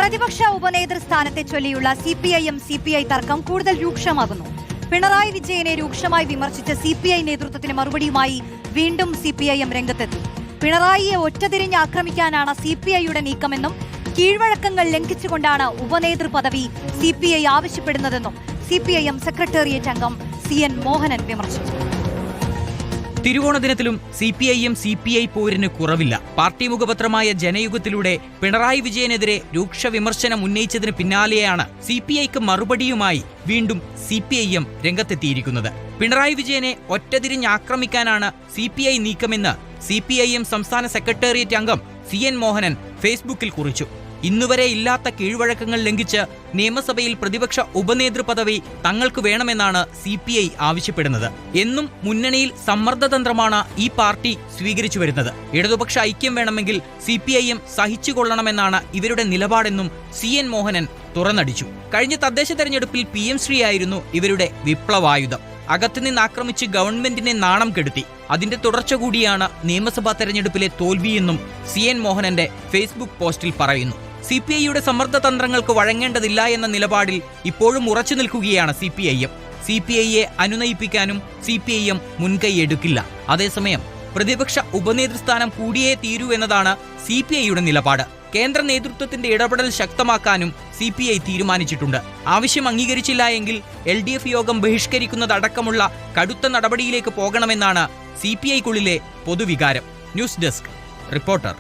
പ്രതിപക്ഷ ഉപനേതൃസ്ഥാനത്തെ ചൊല്ലിയുള്ള CPI തർക്കം കൂടുതൽ രൂക്ഷമാകുന്നു. പിണറായി വിജയനെ രൂക്ഷമായി വിമർശിച്ച CPI നേതൃത്വത്തിന് മറുപടിയുമായി വീണ്ടും CPIM രംഗത്തെത്തി. പിണറായിയെ ഒറ്റതിരിഞ്ഞ് ആക്രമിക്കാനാണ് CPIയുടെ നീക്കമെന്നും കീഴ്വഴക്കങ്ങൾ ലംഘിച്ചുകൊണ്ടാണ് ഉപനേതൃ പദവി CPI ആവശ്യപ്പെടുന്നതെന്നും CPIM സെക്രട്ടേറിയറ്റ് അംഗം CN മോഹനൻ വിമർശിച്ചു. തിരുവോണ ദിനത്തിലും CPI പോരിന് കുറവില്ല. പാർട്ടി മുഖപത്രമായ ജനയുഗത്തിലൂടെ പിണറായി വിജയനെതിരെ രൂക്ഷ വിമർശനം ഉന്നയിച്ചതിന് പിന്നാലെയാണ് CPIക്ക് മറുപടിയുമായി വീണ്ടും CPIM രംഗത്തെത്തിയിരിക്കുന്നത്. പിണറായി വിജയനെ ഒറ്റതിരിഞ്ഞ് ആക്രമിക്കാനാണ് CPI നീക്കമെന്ന് CPIM സംസ്ഥാന സെക്രട്ടേറിയറ്റ് അംഗം CN മോഹനൻ ഫേസ്ബുക്കിൽ കുറിച്ചു. ഇന്നുവരെ ഇല്ലാത്ത കീഴ്വഴക്കങ്ങൾ ലംഘിച്ച് നിയമസഭയിൽ പ്രതിപക്ഷ ഉപനേതൃ പദവി തങ്ങൾക്ക് വേണമെന്നാണ് CPI ആവശ്യപ്പെടുന്നത്. എന്നും മുന്നണിയിൽ സമ്മർദ്ദതന്ത്രമാണ് ഈ പാർട്ടി സ്വീകരിച്ചു വരുന്നത്. ഇടതുപക്ഷ ഐക്യം വേണമെങ്കിൽ CPIM സഹിച്ചുകൊള്ളണമെന്നാണ് ഇവരുടെ നിലപാടെന്നും CN മോഹനൻ തുറന്നടിച്ചു. കഴിഞ്ഞ തദ്ദേശ തെരഞ്ഞെടുപ്പിൽ PM ശ്രീയായിരുന്നു ഇവരുടെ വിപ്ലവായുധം. അകത്തുനിന്ന് ആക്രമിച്ച് ഗവൺമെന്റിനെ നാണം കെടുത്തി. അതിന്റെ തുടർച്ച കൂടിയാണ് നിയമസഭാ തെരഞ്ഞെടുപ്പിലെ തോൽവിയെന്നും CN മോഹനന്റെ ഫേസ്ബുക്ക് പോസ്റ്റിൽ പറയുന്നു. CPIയുടെ സമ്മർദ്ദതന്ത്രങ്ങൾക്ക് വഴങ്ങേണ്ടതില്ല എന്ന നിലപാടിൽ ഇപ്പോഴും ഉറച്ചു നിൽക്കുകയാണ് CPIM. CPIയെ അനുനയിപ്പിക്കാനും CPIM മുൻകൈയെടുക്കില്ല. അതേസമയം പ്രതിപക്ഷ ഉപനേതൃസ്ഥാനം കൂടിയേ തീരൂ എന്നതാണ് CPIയുടെ നിലപാട്. കേന്ദ്ര നേതൃത്വത്തിന്റെ ഇടപെടൽ ശക്തമാക്കാനും CPI തീരുമാനിച്ചിട്ടുണ്ട്. ആവശ്യം അംഗീകരിച്ചില്ല എങ്കിൽ LDF യോഗം ബഹിഷ്കരിക്കുന്നതടക്കമുള്ള കടുത്ത നടപടിയിലേക്ക് പോകണമെന്നാണ് CPIക്കുള്ളിലെ പൊതുവികാരം. News desk reporter.